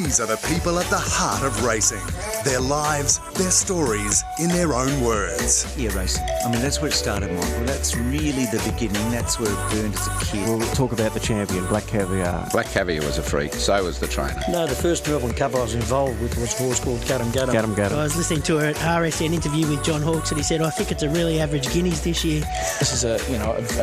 These are the people at the heart of racing. Their lives, their stories, in their own words. Yeah, racing. I mean, that's where it started, Michael. That's really the beginning. That's where it burned as a kid. We'll talk about the champion, Black Caviar. Black Caviar was a freak, so was the trainer. No, the first Melbourne Cup I was involved with was a horse called Guttum Guttum. Guttum Guttum. I was listening to an RSN interview with John Hawkes and he said, I think it's a really average Guineas this year. This is a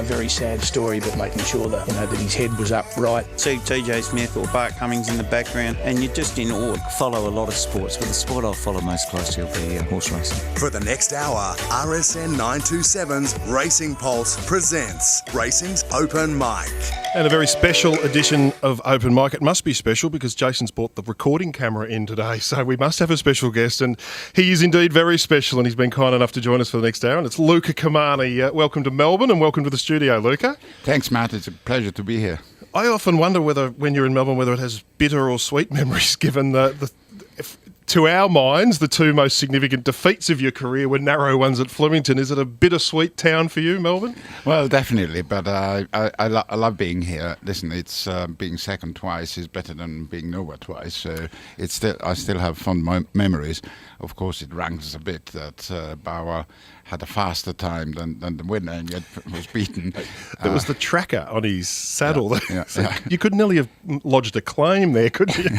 very sad story, but making sure that, that his head was upright. See TJ Smith or Bart Cummings in the background and you're just in awe. Follow a lot of sports, but the sport I'll follow most closely will be horse racing. For the next hour, RSN 927's Racing Pulse presents Racing's Open Mic. And a very special edition of Open Mic. It must be special because Jason's brought the recording camera in today, so we must have a special guest, and he is indeed very special, and he's been kind enough to join us for the next hour, and it's Luca Cumani. Welcome to Melbourne and welcome to the studio, Luca. Thanks, Matt. It's a pleasure to be here. I often wonder whether, when you're in Melbourne, whether it has bitter or sweet memories, given to our minds, the two most significant defeats of your career were narrow ones at Flemington. Is it a bittersweet town for you, Melbourne? Well, definitely, but I love being here. Listen, it's being second twice is better than being nowhere twice. So I still have fond memories. Of course, it ranks a bit that Bauer had a faster time than the winner and yet was beaten. There was the tracker on his saddle. Yeah. You could nearly have lodged a claim there, couldn't you?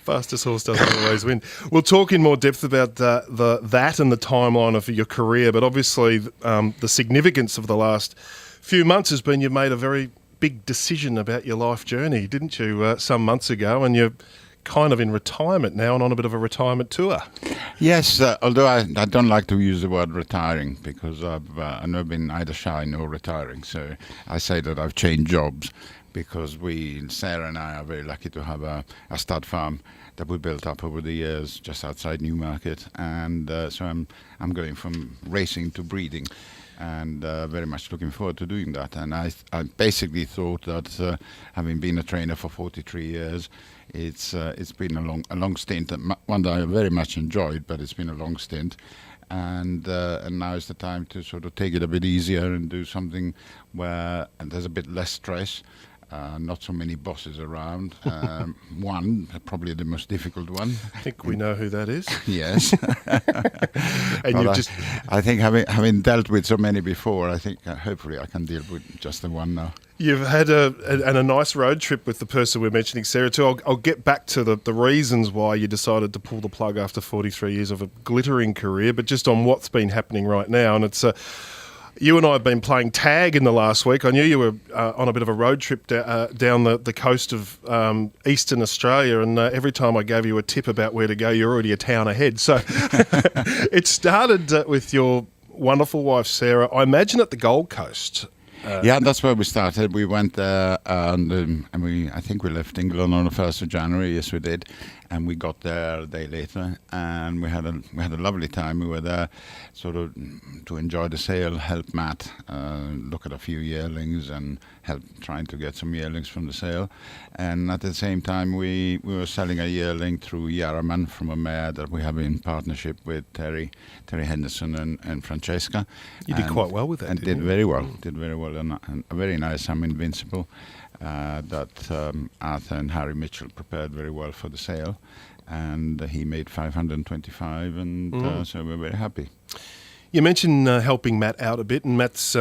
Fastest horse doesn't always win. We'll talk in more depth about that and the timeline of your career, but obviously the significance of the last few months has been you've made a very big decision about your life journey, didn't you, some months ago, and you're kind of in retirement now and on a bit of a retirement tour. Yes, although I don't like to use the word retiring because I've never been either shy nor retiring. So I say that I've changed jobs because Sarah and I are very lucky to have a stud farm that we built up over the years just outside Newmarket. And so I'm going from racing to breeding. And very much looking forward to doing that. And I basically thought that having been a trainer for 43 years, it's been a long stint, one that I very much enjoyed, but it's been a long stint. And now is the time to sort of take it a bit easier and do something where there's a bit less stress. Not so many bosses around. One, probably the most difficult one. I think we know who that is. Yes. And I think having dealt with so many before, I think hopefully I can deal with just the one now. You've had a nice road trip with the person we're mentioning, Sarah, too. I'll get back to the reasons why you decided to pull the plug after 43 years of a glittering career, but just on what's been happening right now. And it's you and I have been playing tag in the last week. I knew you were on a bit of a road trip down the coast of eastern Australia, and every time I gave you a tip about where to go, you're already a town ahead. So it started with your wonderful wife, Sarah, I imagine at the Gold Coast. Yeah, that's where we started. We went there, and I think we left England on the 1st of January. Yes, we did, and we got there a day later, and we had a lovely time. We were there, sort of, to enjoy the sale, help Matt look at a few yearlings, and help trying to get some yearlings from the sale. And at the same time, we were selling a yearling through Yarraman from a mare that we have in partnership with Terry Henderson and Francesca. You did quite well with that, and did very well. And a very nice Invincible that Arthur and Harry Mitchell prepared very well for the sale, and he made 525, and so we're very happy. You mentioned helping Matt out a bit, and Matt's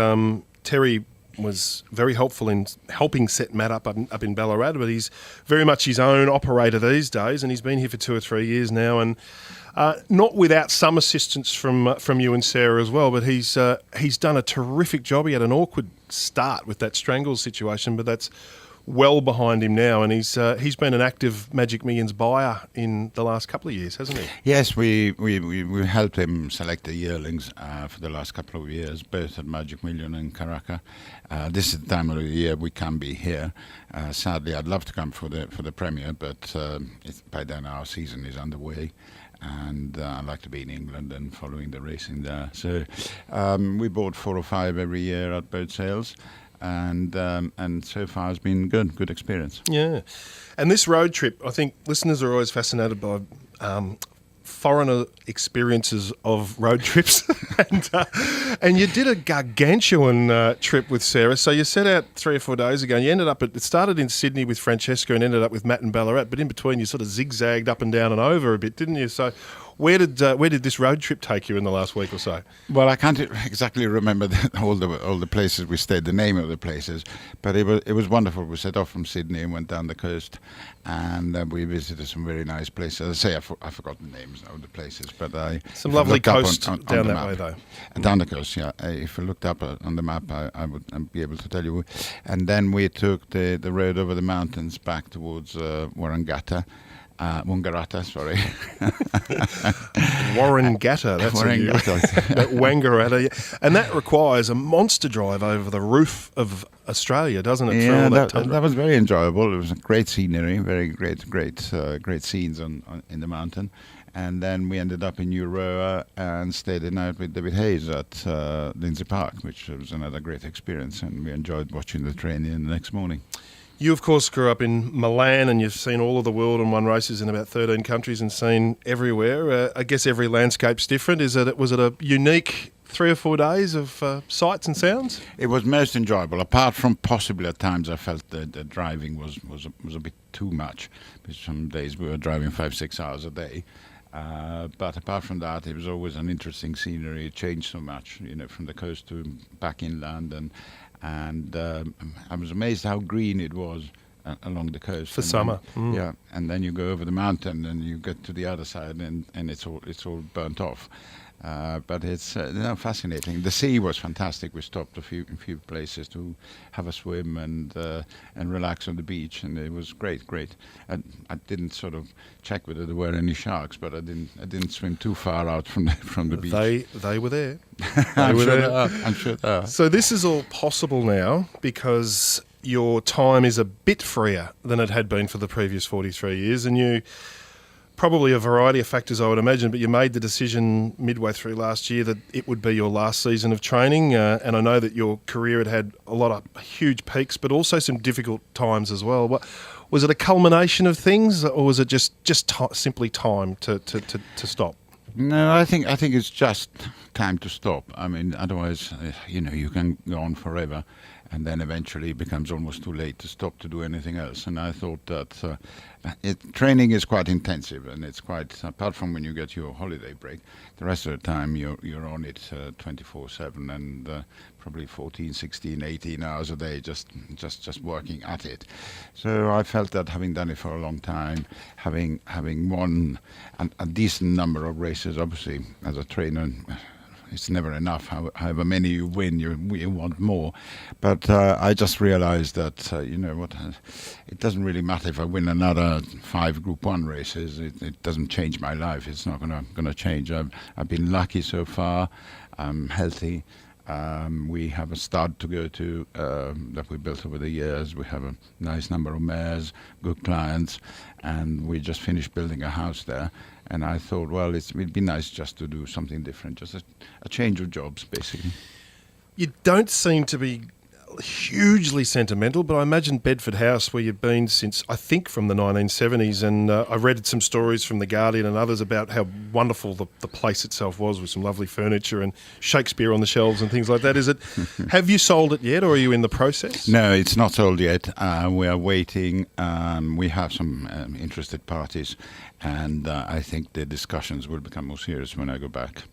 Terry was very helpful in helping set Matt up in Ballarat, but he's very much his own operator these days, and he's been here for 2 or 3 years now, and not without some assistance from you and Sarah as well, but he's done a terrific job. He had an awkward start with that Strangles situation, but that's well behind him now, and he's been an active Magic Millions buyer in the last couple of years, hasn't he? Yes, we helped him select the yearlings for the last couple of years, both at Magic Million and Karaka. This is the time of the year we can be here. Sadly, I'd love to come for the premiere, but by then our season is underway. And I like to be in England and following the racing there. So we bought 4 or 5 every year at boat sales, and so far it's been good experience. Yeah, and this road trip, I think listeners are always fascinated by foreigner experiences of road trips, And you did a gargantuan trip with Sarah. So you set out 3 or 4 days ago, and you ended up it started in Sydney with Francesca and ended up with Matt in Ballarat. But in between, you sort of zigzagged up and down and over a bit, didn't you? So where did this road trip take you in the last week or so? Well, I can't exactly remember all the places we stayed, the name of the places, but it was wonderful. We set off from Sydney and went down the coast, and we visited some very nice places. As I say, I forgot the names of the places, but some lovely coast on down the that map, way, though. Down the coast, yeah. If I looked up on the map, I would be able to tell you. And then we took the road over the mountains back towards Wangaratta. Sorry. Warrangata, that's Wangaratta. Yeah. And that requires a monster drive over the roof of Australia, doesn't it? Yeah, that was very enjoyable. It was a great scenery, very great scenes in the mountain. And then we ended up in Euroa and stayed the night with David Hayes at Lindsay Park, which was another great experience. And we enjoyed watching the training the next morning. You, of course, grew up in Milan and you've seen all of the world and won races in about 13 countries and seen everywhere. I guess every landscape's different. Was it a unique 3 or 4 days of sights and sounds? It was most enjoyable, apart from possibly at times I felt that the driving was a bit too much, because some days we were driving 5-6 hours a day. But apart from that, it was always an interesting scenery. It changed so much, from the coast to back inland, and I was amazed how green it was along the coast for summer. Yeah, and then you go over the mountain and you get to the other side, and it's all burnt off. But it's fascinating. The sea was fantastic. We stopped a few places to have a swim and relax on the beach, and it was great. And I didn't sort of check whether there were any sharks, but I didn't swim too far out from the beach. They were there. I'm sure they are. So this is all possible now because your time is a bit freer than it had been for the previous 43 years, and you. Probably a variety of factors, I would imagine, but you made the decision midway through last year that it would be your last season of training, and I know that your career had a lot of huge peaks, but also some difficult times as well. Was it a culmination of things, or was it just simply time to stop? No, I think it's just time to stop. I mean, otherwise, you can go on forever, and then eventually it becomes almost too late to stop to do anything else. And I thought that training is quite intensive, and it's quite, apart from when you get your holiday break, the rest of the time you're on it 24/7 and probably 14, 16, 18 hours a day just working at it. So I felt that having done it for a long time, having won a decent number of races, obviously as a trainer, it's never enough. However many you win, you want more. But I just realized that, it doesn't really matter if I win another 5 Group 1 races. It doesn't change my life. It's not gonna change. I've been lucky so far. I'm healthy. We have a stud to go to that we built over the years. We have a nice number of mares, good clients, and we just finished building a house there. And I thought, well, it'd be nice just to do something different, just a change of jobs, basically. You don't seem to be hugely sentimental, but I imagine Bedford House, where you've been since, I think, from the 1970s, and I read some stories from The Guardian and others about how wonderful the place itself was, with some lovely furniture and Shakespeare on the shelves and things like that. Have you sold it yet, or are you in the process? No, it's not sold yet. We are waiting. We have some interested parties, and I think the discussions will become more serious when I go back.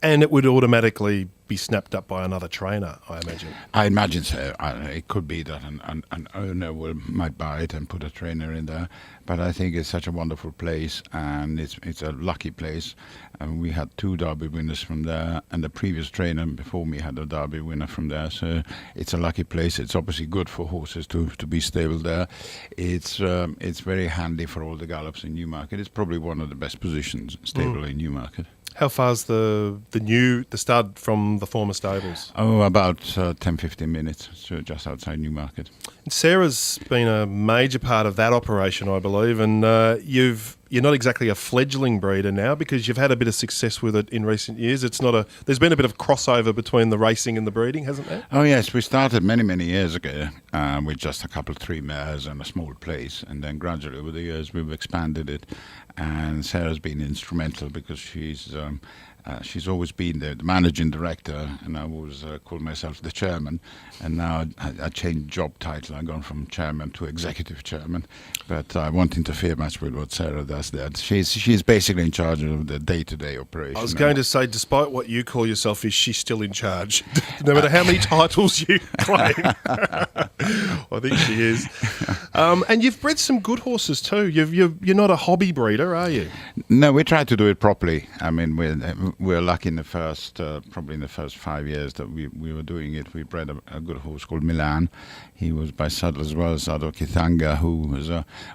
And it would automatically be snapped up by another trainer, I imagine. I imagine so. It could be that an owner might buy it and put a trainer in there. But I think it's such a wonderful place, and it's a lucky place. And we had 2 Derby winners from there, and the previous trainer before me had a Derby winner from there. So it's a lucky place. It's obviously good for horses to be stable there. It's very handy for all the gallops in Newmarket. It's probably one of the best positions stable in Newmarket. How far's the stud from the former stables? Oh, about 10-15 minutes, so just outside Newmarket. And Sarah's been a major part of that operation, I believe, and you're not exactly a fledgling breeder now, because you've had a bit of success with it in recent years. There's been a bit of crossover between the racing and the breeding, hasn't there? Oh yes, we started many years ago with just a couple of 3 mares and a small place, and then gradually over the years we've expanded it. And Sarah's been instrumental because she's she's always been the managing director, and I always called myself the chairman. And now I changed job title. I've gone from chairman to executive chairman, but I won't interfere much with what Sarah does there. She's basically in charge of the day-to-day operation. I was going to say, despite what you call yourself, is she still in charge? No matter how many titles you claim. I think she is. And you've bred some good horses too. You're not a hobby breeder, are you? No, we try to do it properly. I mean, we're lucky in the first, probably in the first 5 years that we were doing it. We bred a good horse called Milan. He was by saddle as well as Ado Kitanga, who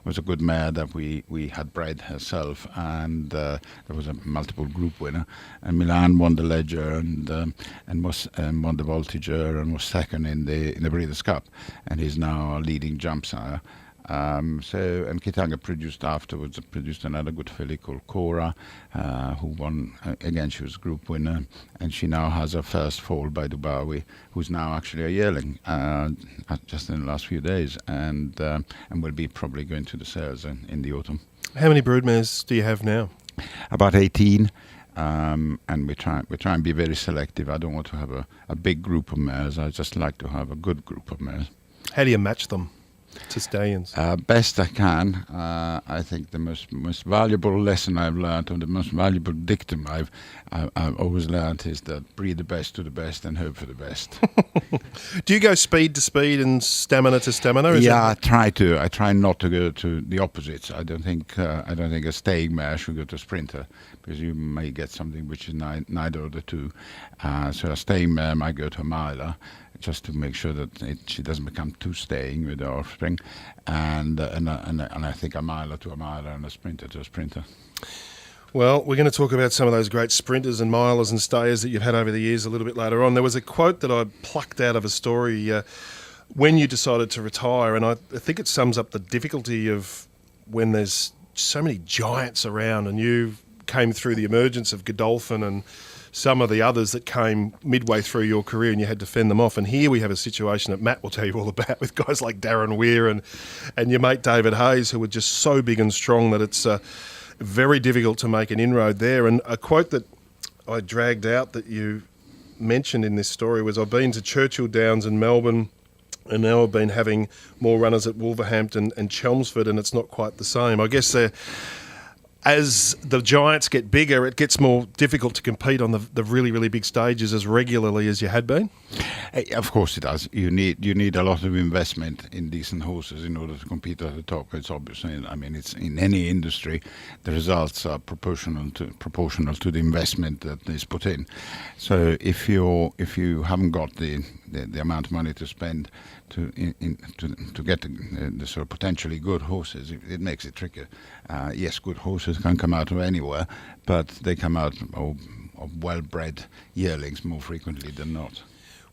was a good mare that we had bred herself, and there was a multiple group winner. And Milan won the Ledger and won the Voltiger and was second in the Breeders' Cup, and he's now a leading jump sire. And Kitanga produced another good filly called Cora, who won again. She was group winner, and she now has her first foal by Dubawi, who's now actually a yearling, just in the last few days, and will be probably going to the sales in the autumn. How many broodmares do you have now? About 18. And we try and be very selective. I don't want to have a big group of mares. I just like to have a good group of mares. How do you match them to stallions? Best I can. I think the most valuable lesson I've learned, or the most valuable dictum I've always learned, is that breed the best to the best and hope for the best. Do you go speed to speed and stamina to stamina? I try to. I try not to go to the opposites. I don't think a staying mare should go to sprinter, because you may get something which is neither of the two. So a staying mare might go to a miler, just to make sure that she doesn't become too staying with the offspring, and I think a miler to a miler and a sprinter to a sprinter. Well, we're going to talk about some of those great sprinters and milers and stayers that you've had over the years a little bit later on. There was a quote that I plucked out of a story when you decided to retire, and I think it sums up the difficulty of when there's so many giants around, and you came through the emergence of Godolphin and some of the others that came midway through your career, and you had to fend them off. And here we have a situation that Matt will tell you all about, with guys like Darren Weir and your mate David Hayes, who are just so big and strong that it's very difficult to make an inroad there. And a quote that I dragged out that you mentioned in this story was, "I've been to Churchill Downs in Melbourne, and now I've been having more runners at Wolverhampton and Chelmsford, and it's not quite the same." I guess as the giants get bigger, it gets more difficult to compete on the really, really big stages as regularly as you had been? Of course it does. You need a lot of investment in decent horses in order to compete at the top. It's obvious. I mean, it's in any industry, the results are proportional to the investment that is put in. So if you haven't got the amount of money to spend to get the sort of potentially good horses, it makes it trickier. Yes, good horses can come out of anywhere, but they come out of well-bred yearlings more frequently than not.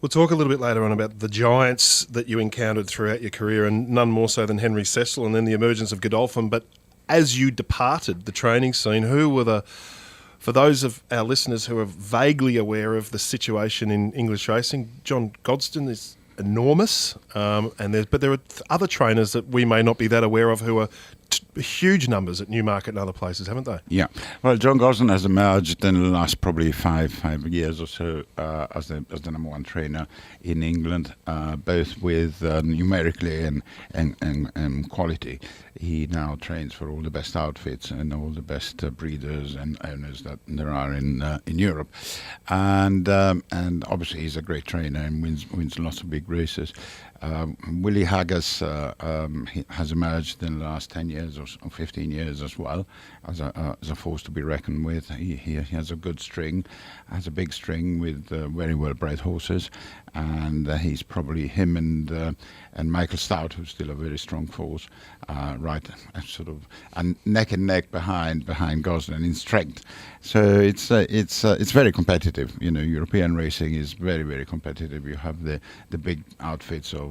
We'll talk a little bit later on about the giants that you encountered throughout your career, and none more so than Henry Cecil and then the emergence of Godolphin. But as you departed the training scene, who were for those of our listeners who are vaguely aware of the situation in English racing, John Godston is enormous, but there are other trainers that we may not be that aware of who are huge numbers at Newmarket and other places, haven't they? Yeah. Well, John Godston has emerged in the last probably five years or so as the number one trainer in England, both with numerically and quality. He now trains for all the best outfits and all the best breeders and owners that there are in Europe, and obviously he's a great trainer and wins lots of big races. Willie Haggis has emerged in the last 10 years or 15 years as well as a force to be reckoned with. He has a good string, has a big string with very well bred horses, and he's probably him and Michael Stout, who's still a very strong force, right sort of neck and neck behind Gosden in strength. So it's very competitive. You know, European racing is very, very competitive. You have the big outfits of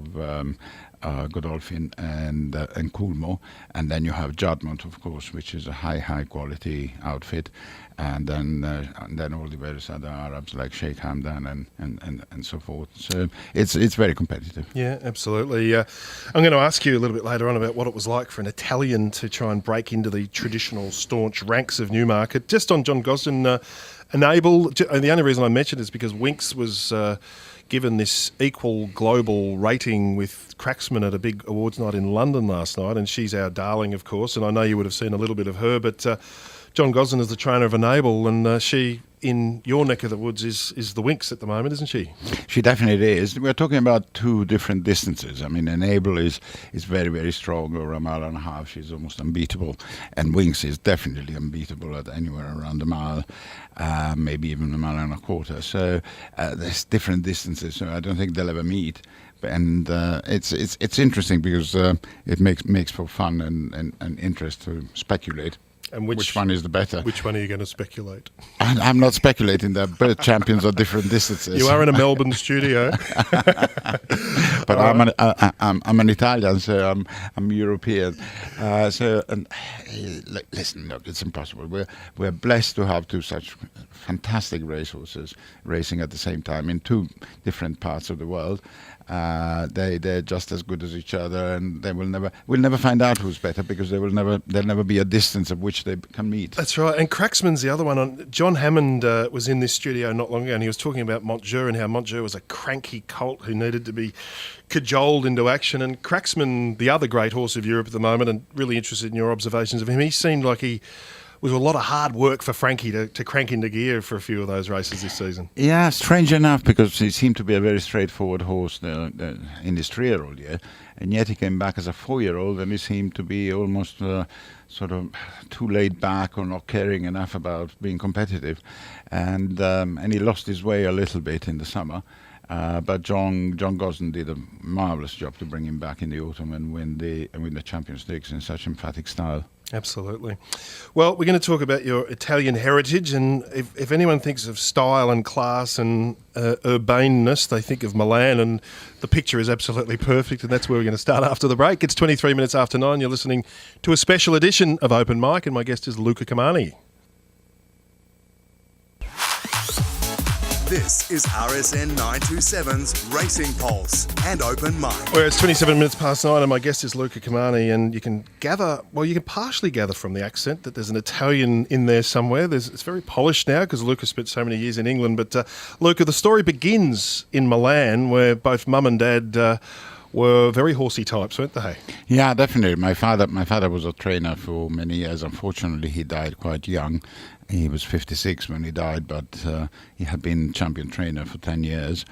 Godolphin and Coolmore, and then you have Judgment, of course, which is a high quality outfit, and then all the various other Arabs like Sheikh Hamdan and so forth. So it's very competitive. Yeah, absolutely. I'm going to ask you a little bit later on about what it was like for an Italian to try and break into the traditional staunch ranks of Newmarket. Just on John Gosden, Enable, and the only reason I mentioned it is because Winks was given this equal global rating with Cracksman at a big awards night in London last night, and she's our darling, of course, and I know you would have seen a little bit of her, but John Gosden is the trainer of Enable, and she, in your neck of the woods, is the Winks at the moment, isn't she? She definitely is. We're talking about two different distances. I mean, Enable is very, very strong, over a mile and a half. She's almost unbeatable. And Winks is definitely unbeatable at anywhere around a mile, maybe even a mile and a quarter. So there's different distances, so I don't think they'll ever meet. And it's interesting because it makes for fun and interest to speculate. And which one is the better? Which one are you going to speculate? I'm not speculating. They're both champions of different distances. You are in a Melbourne studio. But I'm an Italian, so I'm European. Listen, look, it's impossible. We're blessed to have two such fantastic racehorses racing at the same time in two different parts of the world. They're just as good as each other, and we'll never find out who's better, because there'll never be a distance of which they can meet. That's right. And Cracksman's the other one. John Hammond was in this studio not long ago, and he was talking about Montjeu and how Montjeu was a cranky colt who needed to be cajoled into action. And Cracksman, the other great horse of Europe at the moment, and really interested in your observations of him, he seemed like he was a lot of hard work for Frankie to crank into gear for a few of those races this season. Yeah, strange enough, because he seemed to be a very straightforward horse in his 3-year-old year, and yet he came back as a 4-year-old, and he seemed to be almost sort of too laid back or not caring enough about being competitive, and he lost his way a little bit in the summer. But John Gosden did a marvellous job to bring him back in the autumn and win the Champions Stakes in such emphatic style. Absolutely. Well, we're going to talk about your Italian heritage, and if anyone thinks of style and class and urbaneness, they think of Milan, and the picture is absolutely perfect, and that's where we're going to start after the break. It's 23 minutes after 9. You're listening to a special edition of Open Mic, and my guest is Luca Cumani. This is RSN 927's Racing Pulse and Open Mic. Where it's 27 minutes past 9 and my guest is Luca Cumani, and you can partially gather from the accent that there's an Italian in there somewhere. It's very polished now because Luca spent so many years in England. But Luca, the story begins in Milan, where both mum and dad were very horsey types, weren't they? Yeah, definitely. My father was a trainer for many years. Unfortunately, he died quite young. He was 56 when he died, but he had been champion trainer for 10 years.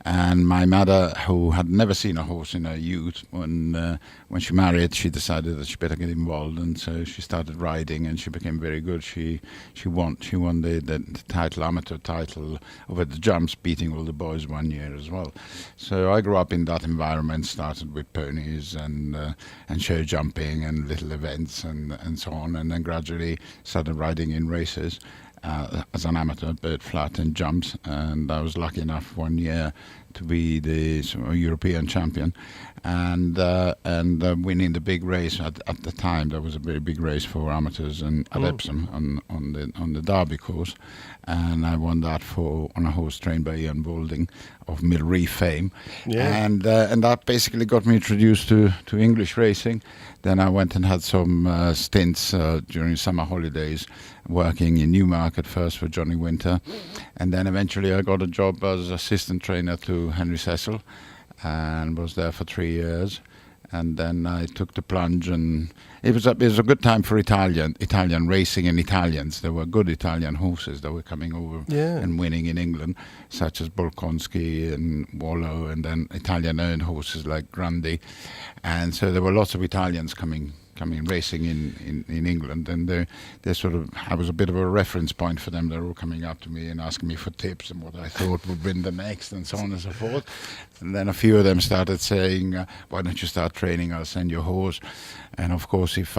And my mother, who had never seen a horse in her youth, when she married, she decided that she better get involved, and so she started riding, and she became very good. She won the title, amateur title, over the jumps, beating all the boys one year as well. So I grew up in that environment. Started with ponies and show jumping and little events and so on, and then gradually started riding in races. As an amateur, both flat and jumps, and I was lucky enough one year to be the European champion, and winning the big race at the time. There was a very big race for amateurs at Epsom on the Derby course, and I won that on a horse trained by Ian Boulding of Mill Reef fame, and that basically got me introduced to English racing. Then I went and had some stints during summer holidays, working in Newmarket first for Johnny Winter, and then eventually I got a job as assistant trainer to Henry Cecil, and was there for 3 years. And then I took the plunge, and it was a good time for Italian racing and Italians. There were good Italian horses that were coming over and winning in England, such as Bolkonski and Wallow, and then Italian-owned horses like Grandi. And so there were lots of Italians coming racing in England, and they sort of, I was a bit of a reference point for them. They were coming up to me and asking me for tips and what I thought would win the next, and so on and so forth. And then a few of them started saying, why don't you start training? I'll send you a horse. And of course, if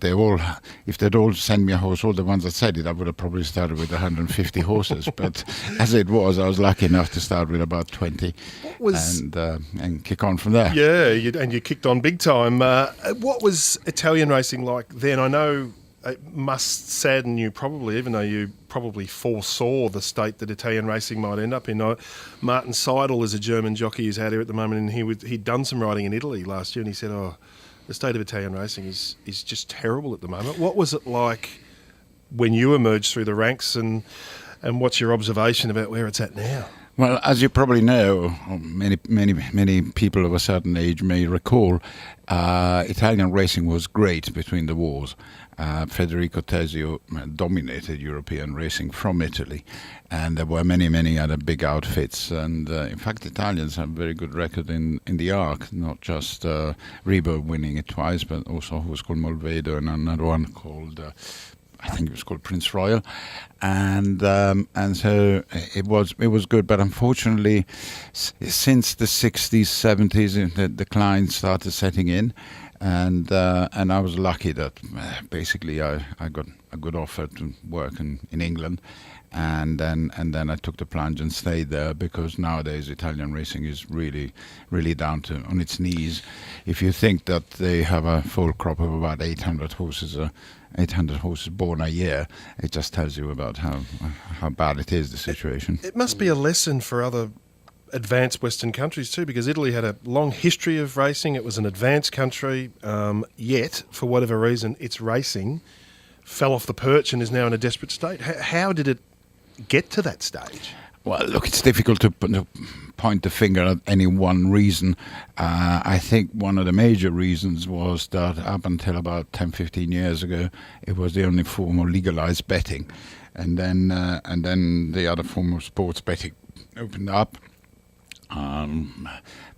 they'd all send me a horse, all the ones that said it, I would have probably started with 150 horses. But as it was, I was lucky enough to start with about 20 and kick on from there. Yeah, you kicked on big time. What was Italian racing like then? I know it must sadden you probably, even though you probably foresaw the state that Italian racing might end up in. Martin Seidel is a German jockey who's out here at the moment, and he'd done some riding in Italy last year, and he said, the state of Italian racing is just terrible at the moment. What was it like when you emerged through the ranks, and And what's your observation about where it's at now? Well, as you probably know, or many people of a certain age may recall, Italian racing was great between the wars. Federico Tesio dominated European racing from Italy, and there were many other big outfits. And in fact, Italians have a very good record in the ARC, not just Rebo winning it twice, but also who was called Molvedo and another one called I think it was called Prince Royal, and so it was good. But unfortunately, since the 60s, 70s, the decline started setting in, and I was lucky that basically I got a good offer to work in England, and then I took the plunge and stayed there, because nowadays Italian racing is really down to on its knees. If you think that they have a full crop of about 800 horses born a year, it just tells you about how bad it is, the situation. It must be a lesson for other advanced Western countries too, because Italy had a long history of racing. It was an advanced country, yet for whatever reason its racing fell off the perch and is now in a desperate state. How did it get to that stage? Well, look, it's difficult to point the finger at any one reason. I think one of the major reasons was that up until about 10-15 years ago, it was the only form of legalized betting. And then the other form of sports betting opened up.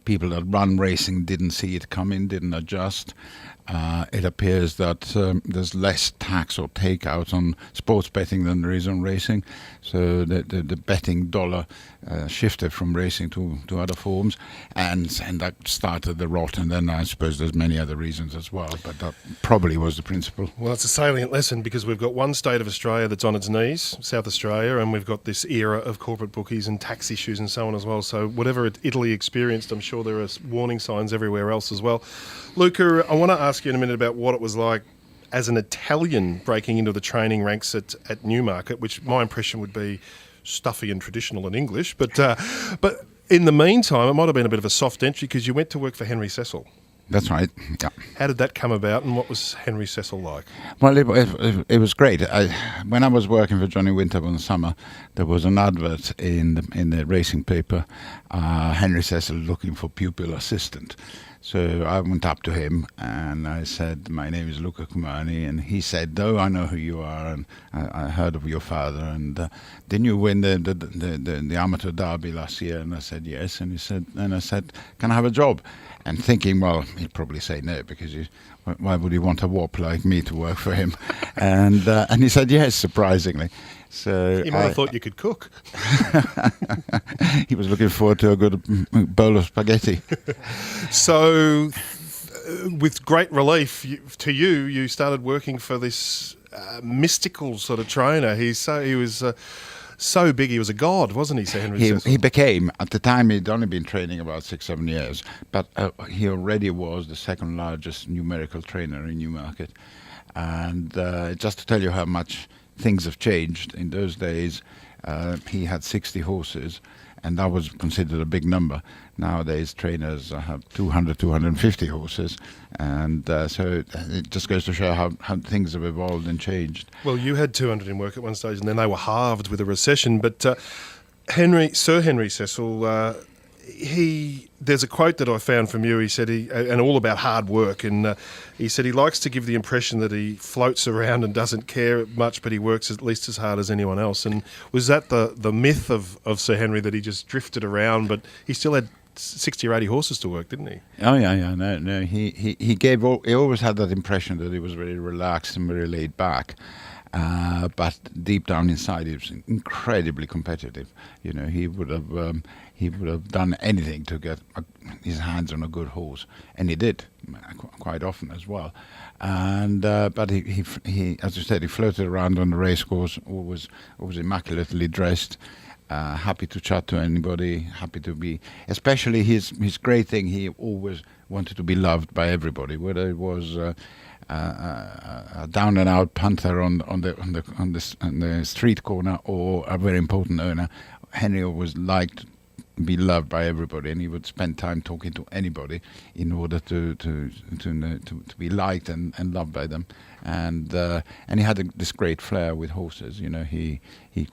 People that run racing didn't see it coming, didn't adjust. It appears that there's less tax or takeout on sports betting than there is on racing. So the betting dollar shifted from racing to other forms, and that started the rot. And then I suppose there's many other reasons as well, but that probably was the principle. Well, it's a salient lesson, because we've got one state of Australia that's on its knees, South Australia, and we've got this era of corporate bookies and tax issues and so on as well. So whatever Italy experienced, I'm sure there are warning signs everywhere else as well. Luca, I want to ask you in a minute about what it was like as an Italian breaking into the training ranks at Newmarket, which my impression would be stuffy and traditional in English. But in the meantime, it might have been a bit of a soft entry, because you went to work for Henry Cecil. That's right, yeah. How did that come about, and what was Henry Cecil like? Well, it was great. When I was working for Johnny Winter one summer, there was an advert in the racing paper, Henry Cecil looking for pupil assistant. So I went up to him and I said, "My name is Luca Cumani," and he said, "Oh, I know who you are, and I heard of your father, and didn't you win the amateur derby last year?" And I said, "Yes." And I said, "Can I have a job?" And thinking, well, he'd probably say no, because why would he want a wop like me to work for him? And he said yes, surprisingly. So you might have thought you could cook. He was looking forward to a good bowl of spaghetti. So, with great relief to you, you started working for this mystical sort of trainer. He was so big, he was a god, wasn't he, Sir Henry Cecil? He became, at the time, he'd only been training about 6-7 years, but he already was the second largest numerical trainer in Newmarket. And just to tell you how much things have changed, in those days, he had 60 horses, and that was considered a big number. Nowadays, trainers have 200, 250 horses, and so it just goes to show how things have evolved and changed. Well, you had 200 in work at one stage, and then they were halved with a recession. But Sir Henry Cecil, there's a quote that I found from you. He said, and all about hard work, and he said he likes to give the impression that he floats around and doesn't care much, but he works at least as hard as anyone else. And was that the myth of Sir Henry, that he just drifted around, but he still had 60 or 80 horses to work, didn't he? Oh yeah. No. He always had that impression that he was very relaxed and very laid back. But deep down inside, he was incredibly competitive. You know, he would have done anything to get his hands on a good horse, and he did quite often as well. And but he, as you said, he floated around on the racecourse, always immaculately dressed. Happy to chat to anybody, happy to be, especially his great thing, he always wanted to be loved by everybody, whether it was a down and out punter on the street corner or a very important owner. Henry always liked be loved by everybody, and he would spend time talking to anybody in order to be liked and loved by them. And he had this great flair with horses. You know, he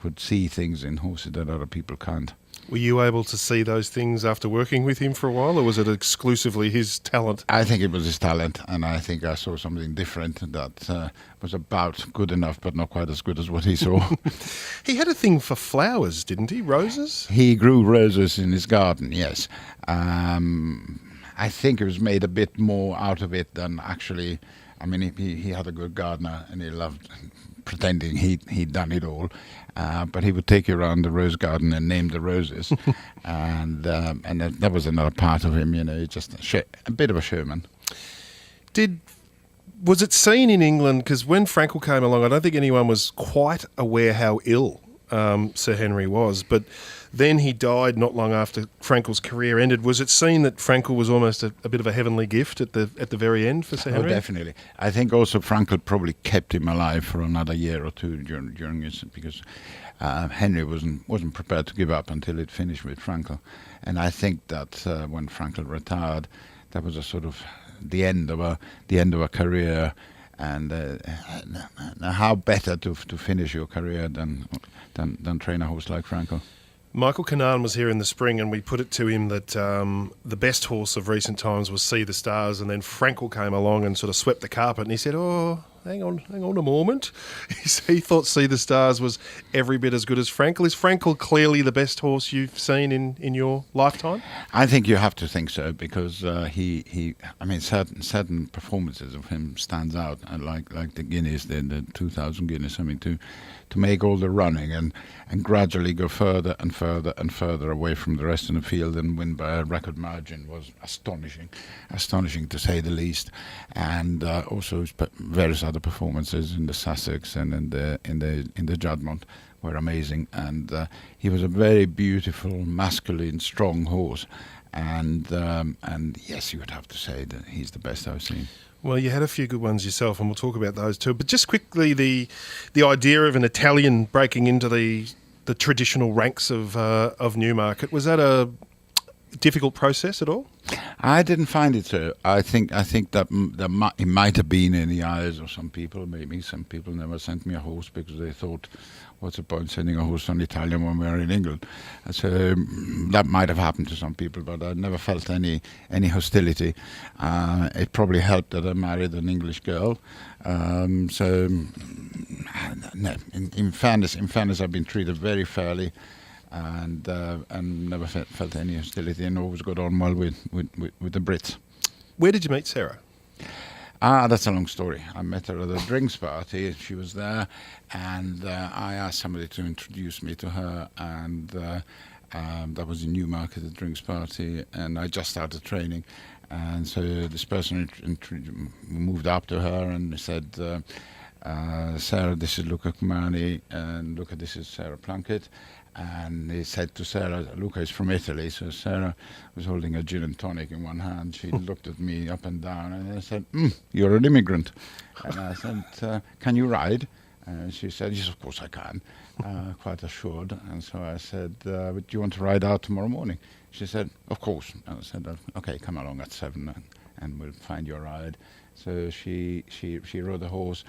could see things in horses that other people can't. Were you able to see those things after working with him for a while, or was it exclusively his talent? I think it was his talent, and I think I saw something different that was about good enough, but not quite as good as what he saw. He had a thing for flowers, didn't he? Roses? He grew roses in his garden, yes. I think he was made a bit more out of it than actually. I mean, he had a good gardener, and he loved pretending he'd done it all. But he would take you around the rose garden and name the roses, and that was another part of him. You know, just a bit of a showman. Was it seen in England? Because when Frankel came along, I don't think anyone was quite aware how ill Sir Henry was. But then he died not long after Frankel's career ended. Was it seen that Frankel was almost a bit of a heavenly gift at the very end for Sir Henry? Oh, definitely. I think also Frankel probably kept him alive for another year or two during his, because Henry wasn't prepared to give up until it finished with Frankel. And I think that when Frankel retired, that was a sort of the end of a career. And how better to finish your career than train a horse like Frankel? Michael Cumani was here in the spring, and we put it to him that the best horse of recent times was See the Stars, and then Frankel came along and sort of swept the carpet, and he said, "Oh, hang on a moment." He thought See the Stars was every bit as good as Frankel. Is Frankel clearly the best horse you've seen in your lifetime? I think you have to think so, because he I mean, certain performances of him stands out, like the Guineas, the 2,000 Guineas. I mean, to make all the running and gradually go further and further and further away from the rest of the field and win by a record margin was astonishing to say the least. And also his various other performances in the Sussex and in the Juddmonte were amazing. And he was a very beautiful, masculine, strong horse. And yes, you would have to say that he's the best I've seen. Well, you had a few good ones yourself, and we'll talk about those too. But just quickly, the idea of an Italian breaking into the traditional ranks of Newmarket, was that a difficult process at all? I didn't find it so. I think that it might have been in the eyes of some people. Maybe some people never sent me a horse because they thought, what's the point sending a horse on Italian when we're in England? So that might have happened to some people, but I never felt any hostility. It probably helped that I married an English girl. So no, in fairness, I've been treated very fairly, and never felt any hostility, and always got on well with the Brits. Where did you meet Sarah? That's a long story. I met her at a drinks party. She was there, and I asked somebody to introduce me to her, and that was in Newmarket, the drinks party, and I just started training. And so this person moved up to her and said, Sarah, this is Luca Cumani, and Luca, this is Sarah Plunkett. And he said to Sarah, Luca is from Italy, so Sarah was holding a gin and tonic in one hand. She looked at me up and down, and I said, you're an immigrant. And I said, can you ride? And she said, yes, of course I can, quite assured. And so I said, but do you want to ride out tomorrow morning? She said, of course. And I said, okay, come along at 7 and we'll find your ride. So she rode the horse,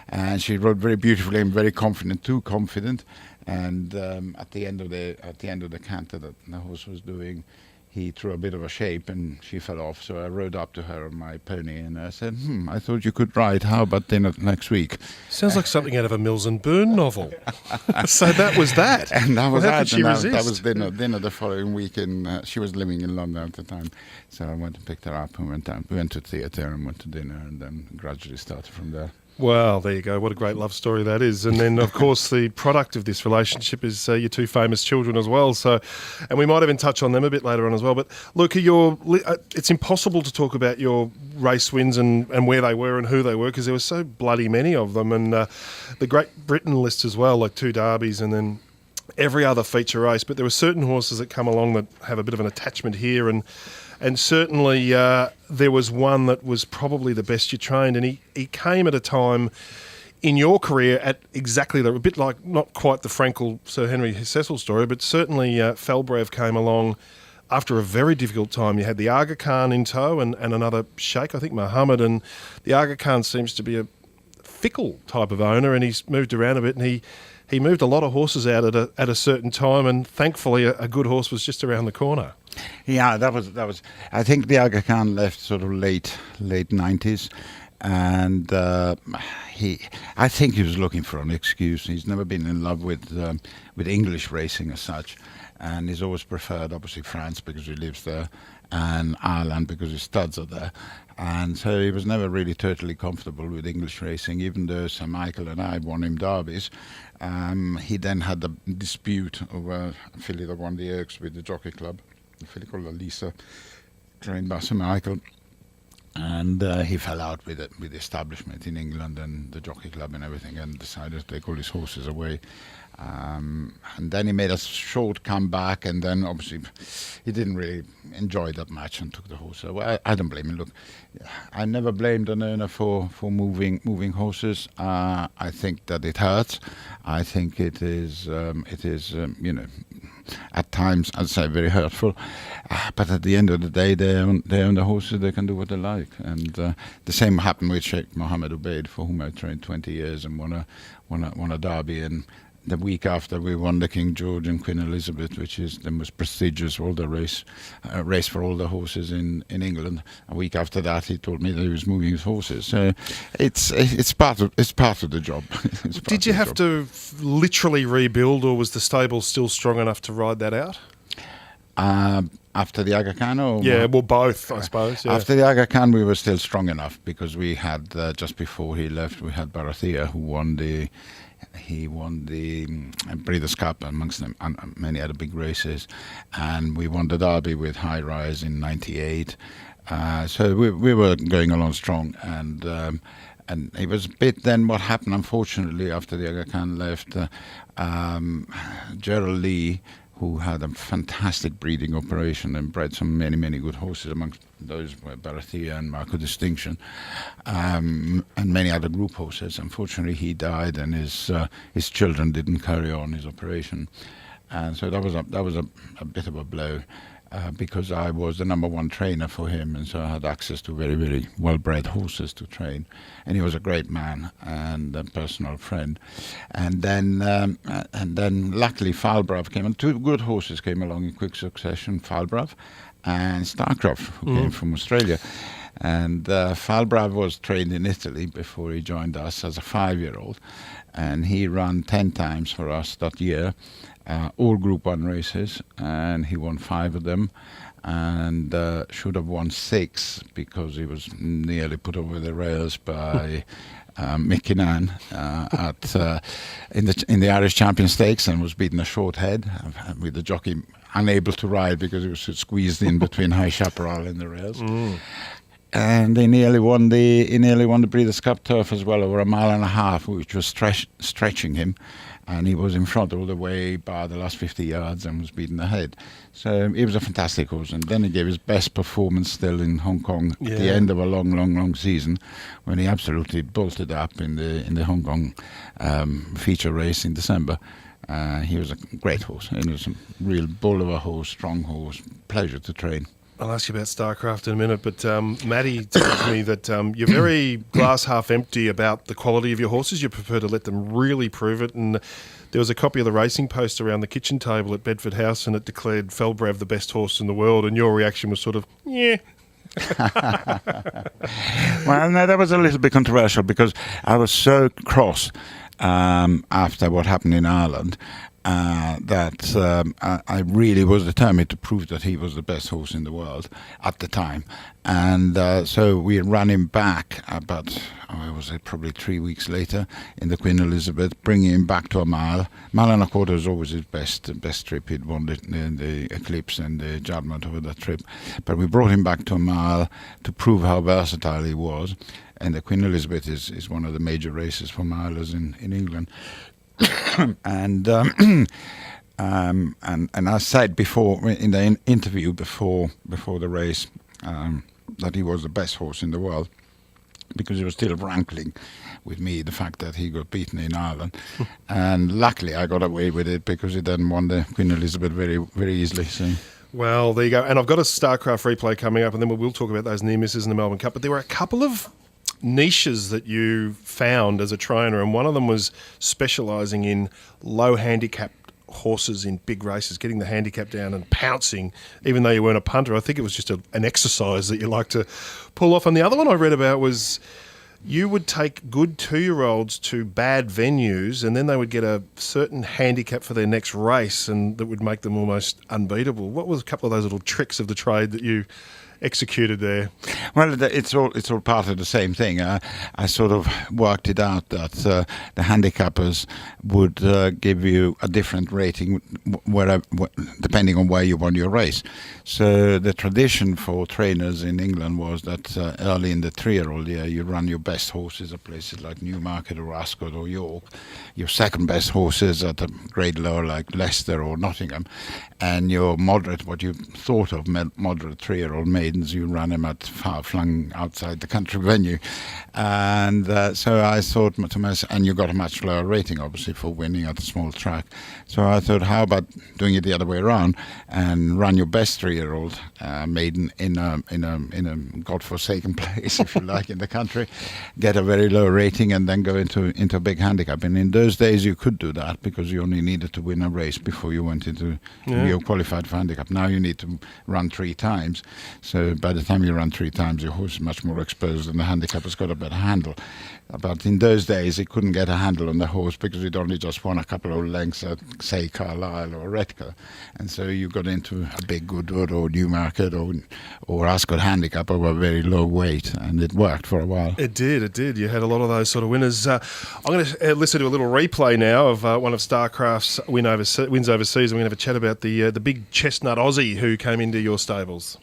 and she rode very beautifully and very confident, too confident. And at the end of the canter that the horse was doing, he threw a bit of a shape and she fell off. So I rode up to her on my pony and I said, I thought you could ride. How about dinner next week? Sounds like something out of a Mills and Bourne novel. So that was that. And that was that. She And that was dinner the following week. She was living in London at the time. So I went and picked her up and went down. We went to theatre and went to dinner, and then gradually started from there. Well, there you go. What a great love story that is. And then, of course, the product of this relationship is your two famous children as well. So, and we might even touch on them a bit later on as well. But, Luca, it's impossible to talk about your race wins and where they were and who they were, because there were so bloody many of them. And the Great Britain list as well, like 2 derbies and then every other feature race. But there were certain horses that come along that have a bit of an attachment here, and certainly there was one that was probably the best you trained, and he came at a time in your career at exactly a bit like, not quite the Frankel Sir Henry Cecil story, but certainly Falbrev came along after a very difficult time. You had the Aga Khan in tow and another sheikh, I think Mohammed, and the Aga Khan seems to be a fickle type of owner, and he's moved around a bit, and he moved a lot of horses out at a certain time, and thankfully a good horse was just around the corner. Yeah, that was. I think the Aga Khan left sort of late 90s. And I think he was looking for an excuse. He's never been in love with English racing as such, and he's always preferred, obviously, France because he lives there, and Ireland because his studs are there. And so he was never really totally comfortable with English racing, even though Sir Michael and I won him derbies. He then had the dispute over a filly that won the Oaks with the Jockey Club, a filly called Elisa, trained by Sir Michael. And he fell out with the establishment in England and the Jockey Club and everything, and decided to take all his horses away. And then he made a short comeback, and then obviously he didn't really enjoy that match and took the horse away. I don't blame him. Look, I never blamed an owner for moving horses. I think that it hurts. I think it is at times, I'd say, very hurtful. But at the end of the day, they own the horses. They can do what they like. And the same happened with Sheikh Mohammed Ubaid, for whom I trained 20 years and won a derby. And the week after, we won the King George and Queen Elizabeth, which is the most prestigious older race for older horses in England. A week after that, he told me that he was moving his horses. So it's part of the job. Did you have to literally rebuild, or was the stable still strong enough to ride that out? After the Aga Khan? Yeah, well, both, I suppose. Yeah. After the Aga Khan, we were still strong enough, because we had, just before he left, we had Barathia, who won the Breeders' Cup amongst them, and many other big races, and we won the Derby with High Rise in '98. So we were going along strong, and it was a bit then what happened, unfortunately, after the Aga Khan left. Gerald Lee, who had a fantastic breeding operation and bred some many good horses, amongst those were Barathia and Marco Distinction, and many other group horses. Unfortunately, he died, and his children didn't carry on his operation, and so that was a bit of a blow, because I was the number one trainer for him, and so I had access to very, very well-bred horses to train, and he was a great man and a personal friend. And then luckily Falbrav came, and two good horses came along in quick succession, Falbrav and Starcroft, who came from Australia. And Falbrav was trained in Italy before he joined us as a 5-year-old, and he ran 10 times for us that year, all Group 1 races, and he won 5 of them, and should have won 6 because he was nearly put over the rails by Mick Kinnan in the Irish Champion Stakes, and was beaten a short head with the jockey unable to ride because he was squeezed in between High Chaparral and the rails. And they nearly won the Breeders' Cup Turf as well, over 1.5 miles, which was stretching him, and he was in front all the way by the last 50 yards and was beaten ahead. So he was a fantastic horse, and then he gave his best performance still in Hong Kong at the end of a long season, when he absolutely bolted up in the Hong Kong feature race in December. He was a great horse, and he was a real bull of a horse, strong horse, pleasure to train. I'll ask you about Starcraft in a minute, but Matty tells me that you're very glass half empty about the quality of your horses. You prefer to let them really prove it. And there was a copy of the Racing Post around the kitchen table at Bedford House, and it declared Falbrav the best horse in the world, and your reaction was sort of, yeah. Well, no, that was a little bit controversial, because I was so cross after what happened in Ireland, that I really was determined to prove that he was the best horse in the world at the time. And so we ran him back about, probably 3 weeks later in the Queen Elizabeth, bringing him back to a mile. 1.25 miles was always his best trip. He'd won the Eclipse and the Judgment over that trip. But we brought him back to a mile to prove how versatile he was. And the Queen Elizabeth is one of the major races for milers in England. And I said before in the interview before the race that he was the best horse in the world. because he was still rankling with me, the fact that he got beaten in Ireland. And luckily I got away with it because he then won the Queen Elizabeth very, very easily. So. Well, there you go. And I've got a StarCraft replay coming up, and then we'll talk about those near misses in the Melbourne Cup. But there were a couple of niches that you found as a trainer, and one of them was specialising in low handicap horses in big races, getting the handicap down and pouncing, even though you weren't a punter. I think it was just an exercise that you like to pull off. And the other one I read about was you would take good 2-year-olds to bad venues, and then they would get a certain handicap for their next race, and that would make them almost unbeatable. What was a couple of those little tricks of the trade that you executed there? Well, it's all part of the same thing. I sort of worked it out that the handicappers would give you a different rating depending on where you won your race. So the tradition for trainers in England was that early in the 3-year-old year you run your best horses at places like Newmarket or Ascot or York, your second best horses at a grade lower like Leicester or Nottingham, and your moderate, what you thought of moderate 3-year-old maidens, you run them at far-flung outside the country venue. And so I thought to myself, and you got a much lower rating obviously for winning at a small track. So I thought, how about doing it the other way around and run your best 3-year-old maiden in a godforsaken place, if you like, in the country, get a very low rating, and then go into a big handicap. And in those days you could do that because you only needed to win a race before you went into you're qualified for handicap. Now you need to run 3 times. So by the time you run 3 times, your horse is much more exposed, and the handicap has got a better handle. But in those days, he couldn't get a handle on the horse because he'd only just won a couple of lengths at, say, Carlisle or Redcar. And so you got into a big Goodwood or Newmarket or Ascot handicap of a very low weight, and it worked for a while. It did. You had a lot of those sort of winners. I'm going to listen to a little replay now of one of StarCraft's wins overseas. We're going to have a chat about the big chestnut Aussie who came into your stables.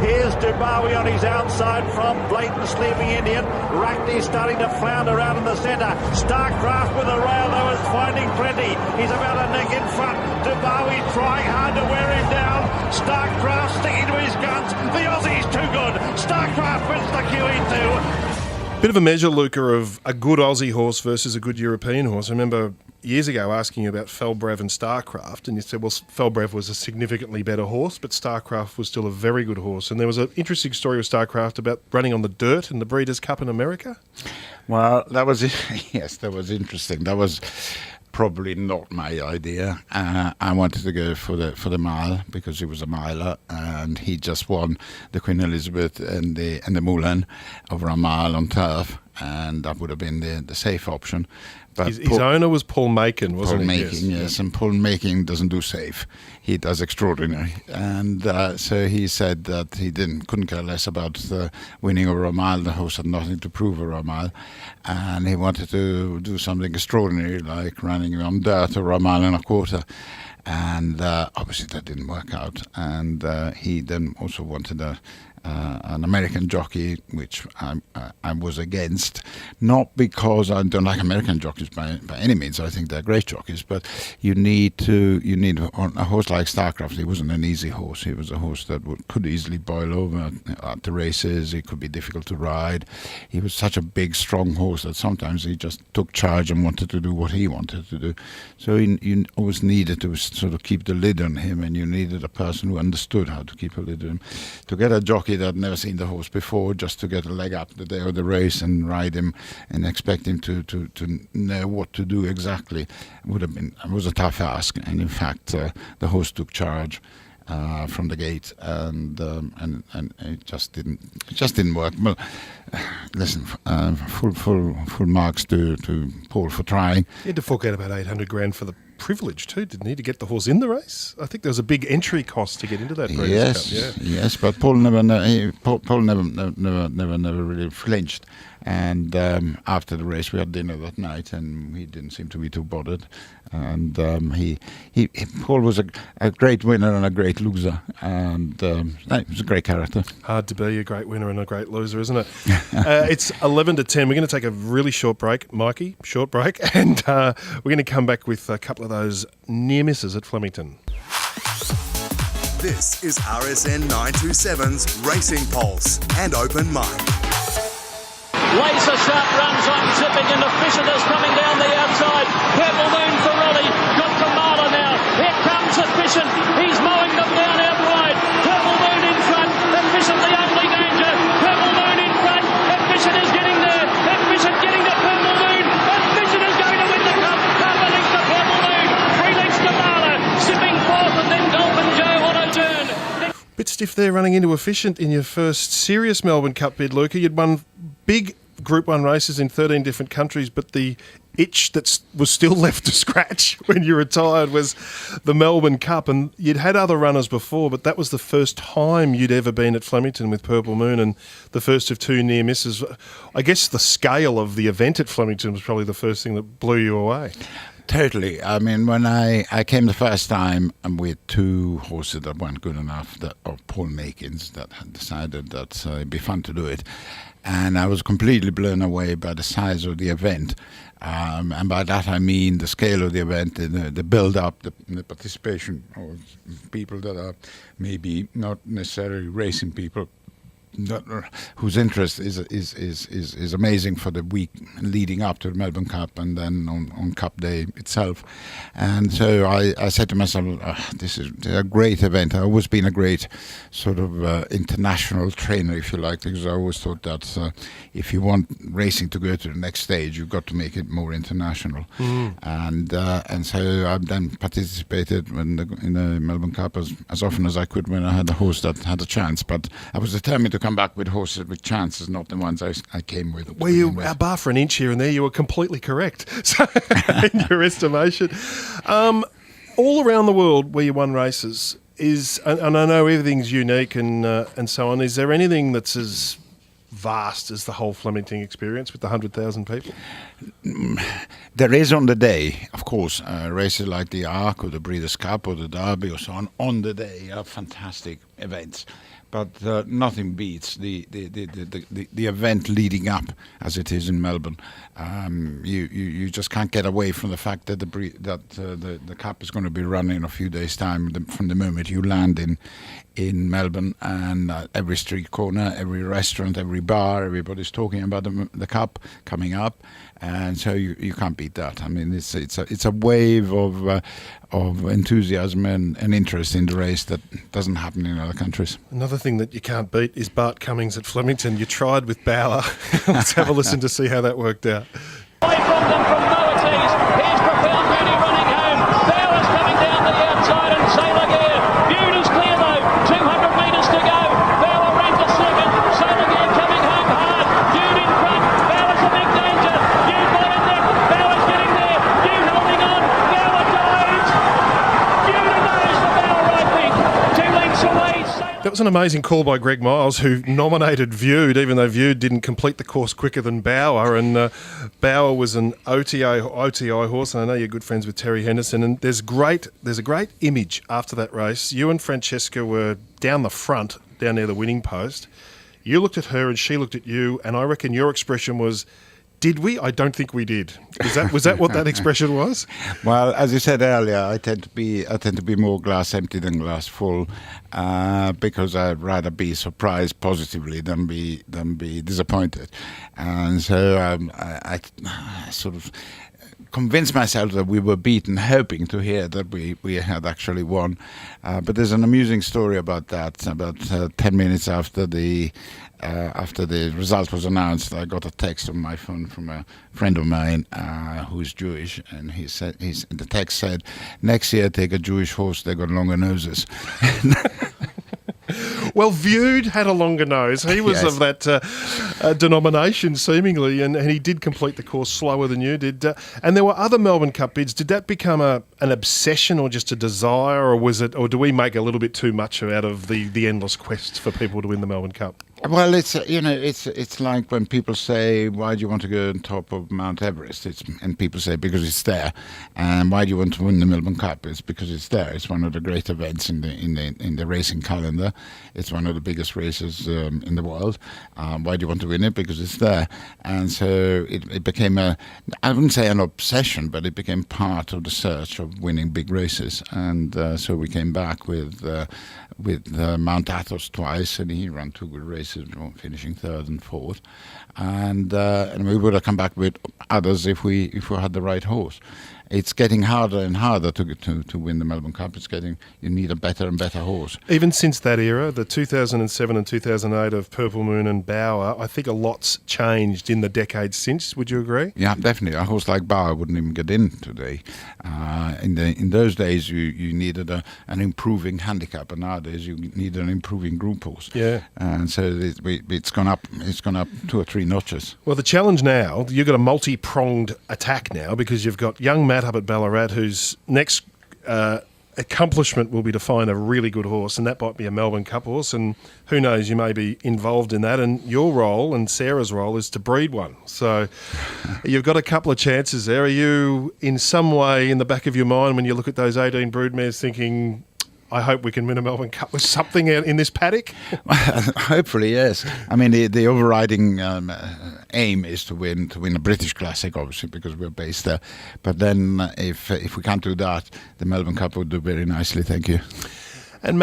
Here's Dubawi on his outside from Blatant Sleeping Indian. Rackney starting to flounder out in the centre. Starcraft with a rail though is finding plenty. He's about a neck in front. Dubawi trying hard to wear him down. Starcraft sticking to his guns. The Aussie's too good. Starcraft wins the QE2. Bit of a measure, Luca, of a good Aussie horse versus a good European horse. I remember years ago asking you about Felbrev and Starcraft, and you said, well, Felbrev was a significantly better horse, but Starcraft was still a very good horse. And there was an interesting story with Starcraft about running on the dirt in the Breeders' Cup in America. Well, that was interesting. That was probably not my idea. I wanted to go for the mile because he was a miler, and he just won the Queen Elizabeth and the Moulin over a mile on turf, and that would have been the safe option. But his owner was Paul Macon, wasn't he? Paul Macon, yes. And Paul Macon doesn't do safe. He does extraordinary. And so he said that he couldn't care less about winning over a mile. The horse had nothing to prove over a mile. And he wanted to do something extraordinary, like running on dirt over a mile and a quarter. And obviously that didn't work out. And he then also wanted an American jockey, which I was against, not because I don't like American jockeys by any means. I think they're great jockeys, but you need a horse like Starcraft. He wasn't an easy horse. He was a horse that could easily boil over at the races. He could be difficult to ride. He was such a big, strong horse that sometimes he just took charge and wanted to do what he wanted to do. So you always needed to sort of keep the lid on him, and you needed a person who understood how to keep a lid on him. To get a jockey that had never seen the horse before, just to get a leg up the day of the race and ride him and expect him to know what to do exactly was a tough ask. And in fact, the horse took charge from the gate, and it just didn't work. Well, listen, full marks to Paul for trying. He had to fork out about $800,000 for the privilege too, didn't he, to get the horse in the race? I think there was a big entry cost to get into that Breeders' Cup. Yes, but Paul never really flinched. And after the race, we had dinner that night, and he didn't seem to be too bothered. And Paul was a great winner and a great loser, and he was a great character. Hard to be a great winner and a great loser, isn't it? It's 11 to 10. We're going to take a really short break, Mikey, and we're going to come back with a couple of those near misses at Flemington. This is RSN 927's Racing Pulse and Open Mic. Laser sharp runs on zipping and Efficient is coming down the outside. Purple Moon for Raleigh. Got Kamala now. Here comes Efficient. He's mowing them down out wide. Purple Moon in front. Efficient the only danger. Purple Moon in front. Efficient is getting there. Efficient getting to Purple Moon. Efficient is going to win the cup. Half a length to Purple Moon. 3 lengths to Marla. Sipping fourth and then Dolphin Joe on a turn. Bit stiff there running into Efficient in your first serious Melbourne Cup bid, Luca. You'd won big Group 1 races in 13 different countries, but the itch that was still left to scratch when you retired was the Melbourne Cup. And you'd had other runners before, but that was the first time you'd ever been at Flemington with Purple Moon and the first of 2 near misses. I guess the scale of the event at Flemington was probably the first thing that blew you away. Totally. I mean, when I came the first time with 2 horses that weren't good enough, of Paul Makins, that had decided that it'd be fun to do it. And I was completely blown away by the size of the event. And by that I mean the scale of the event, the build-up, the participation of people that are maybe not necessarily racing people, whose interest is amazing for the week leading up to the Melbourne Cup and then on Cup Day itself. And so I said to myself, this is a great event. I've always been a great sort of international trainer, if you like, because I always thought that if you want racing to go to the next stage, you've got to make it more international. And so I've then participated in the Melbourne Cup as often as I could when I had a horse that had a chance. But I was determined to come back with horses with chances, not the ones I came with. Well, you bar for an inch here and there, you were completely correct. So, in your estimation, all around the world where you won races and I know everything's unique and so on. Is there anything that's as vast as the whole Flemington experience with the 100,000 people? There is on the day, of course, races like the Arc or the Breeders' Cup or the Derby or so on the day are fantastic events. But nothing beats the event leading up, as it is in Melbourne. You just can't get away from the fact that the Cup is going to be running in a few days' time from the moment you land in Melbourne, and every street corner, every restaurant, every bar, everybody's talking about the Cup coming up, and so you can't beat that. I mean, it's a wave of enthusiasm and interest in the race that doesn't happen in other countries. Another thing that you can't beat is Bart Cummings at Flemington. You tried with Bauer. Let's have a listen to see how that worked out. Away from them from Moatees. Here's Profound Beauty running home. Bauer's coming down the outside and Sailor Gear. Beauty's clear though. 200 metres to go. Bauer ranked a second. Sailor Gear coming home hard. Beauty in front. Bauer's a big danger. Beauty got in there. Bauer's getting there. Beauty holding on. Bauer dives. Beauty goes for Bauer, I think. 2 lengths away. That was an amazing call by Greg Miles, who nominated Viewed, even though Viewed didn't complete the course quicker than Bauer. And Bauer was an OTI horse, and I know you're good friends with Terry Henderson. And there's a great image after that race. You and Francesca were down the front, down near the winning post. You looked at her and she looked at you, and I reckon your expression was, "Did we? I don't think we did." Was that what that expression was? Well, as you said earlier, I tend to be more glass empty than glass full, because I'd rather be surprised positively than be disappointed, and so I sort of convinced myself that we were beaten, hoping to hear that we had actually won. But there's an amusing story about that. About 10 minutes after the result was announced, I got a text on my phone from a friend of mine who's Jewish, and the text said, "Next year take a Jewish horse, they got longer noses." Well, Viewed had a longer nose. He was of that denomination, seemingly, and he did complete the course slower than you did. And there were other Melbourne Cup bids. Did that become an obsession or just a desire, or do we make a little bit too much out of the endless quest for people to win the Melbourne Cup? Well, it's like when people say, "Why do you want to go on top of Mount Everest?" And people say, "Because it's there." And why do you want to win the Melbourne Cup? It's because it's there. It's one of the great events in the racing calendar. It's one of the biggest races in the world. Why do you want to win it? Because it's there. And so it became I wouldn't say an obsession, but it became part of the search of winning big races. And so we came back with Mount Athos twice, and he ran 2 good races races, finishing third and fourth, and we would have come back with others if we had the right horse. It's getting harder and harder to win the Melbourne Cup. You need a better and better horse. Even since that era, the 2007 and 2008 of Purple Moon and Bauer, I think a lot's changed in the decades since. Would you agree? Yeah, definitely. A horse like Bauer wouldn't even get in today. In those days, you needed an improving handicap, and nowadays you need an improving group horse. Yeah. And so it's gone up. It's gone up 2 or 3 notches. Well, the challenge now, you've got a multi-pronged attack now because you've got young Matt up at Ballarat, whose next accomplishment will be to find a really good horse, and that might be a Melbourne Cup horse, and who knows, you may be involved in that, and your role and Sarah's role is to breed one. So you've got a couple of chances there. Are you in some way in the back of your mind when you look at those 18 broodmares thinking, I hope we can win a Melbourne Cup with something in this paddock? Hopefully, yes. I mean, the overriding aim is to win a British Classic, obviously, because we're based there. But then, if we can't do that, the Melbourne Cup would do very nicely. Thank you. And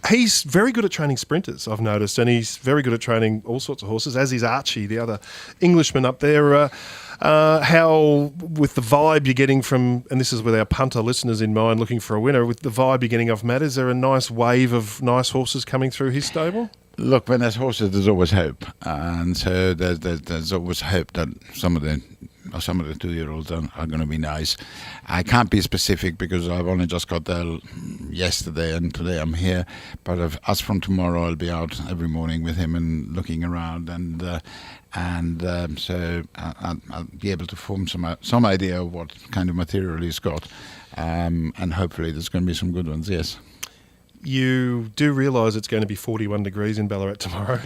he's very good at training sprinters, I've noticed, and he's very good at training all sorts of horses, as is Archie, the other Englishman up there. How, with the vibe you're getting from, and this is with our punter listeners in mind looking for a winner, with the vibe you're getting off Matt, is there a nice wave of nice horses coming through his stable? Look, when there's horses, there's always hope, and so there's always hope that some of the 2-year-olds are going to be nice. I can't be specific because I've only just got there yesterday, and today I'm here. But as from tomorrow, I'll be out every morning with him and looking around, so I'll be able to form some idea of what kind of material he's got, and hopefully there's going to be some good ones. Yes. You do realise it's going to be 41 degrees in Ballarat tomorrow?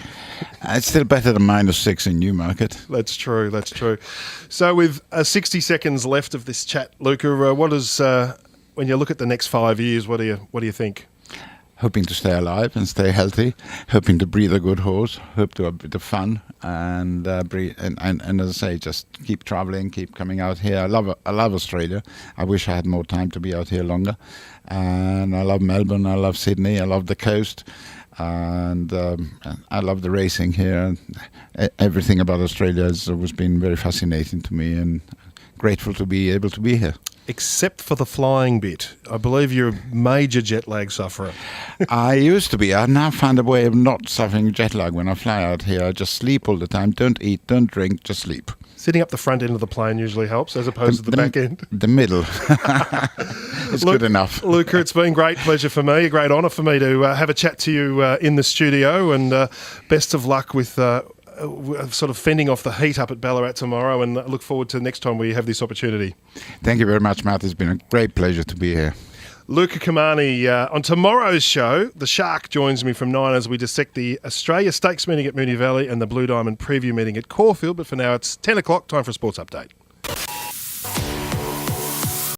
It's still better than -6 in Newmarket. That's true. So with 60 seconds left of this chat, Luca, what is when you look at the next 5 years, what do you think? Hoping to stay alive and stay healthy, hoping to breed a good horse, hope to have a bit of fun, and as I say, just keep travelling, keep coming out here. I love Australia. I wish I had more time to be out here longer. And I love Melbourne, I love Sydney, I love the coast, and I love the racing here. Everything about Australia has always been very fascinating to me, and grateful to be able to be here. Except for the flying bit. I believe you're a major jet lag sufferer. I used to be. I've now found a way of not suffering jet lag when I fly out here. I just sleep all the time. Don't eat, don't drink, just sleep. Sitting up the front end of the plane usually helps, as opposed to the back end. The middle. It's good enough. Luca, it's been a great pleasure for me, a great honour for me to have a chat to you in the studio, and best of luck with sort of fending off the heat up at Ballarat tomorrow, and look forward to next time we have this opportunity. Thank you very much, Matt. It's been a great pleasure to be here. Luca Cumani. On tomorrow's show, the Shark joins me from 9 as we dissect the Australia Stakes meeting at Moonee Valley and the Blue Diamond preview meeting at Caulfield. But for now, it's 10 o'clock, time for a sports update.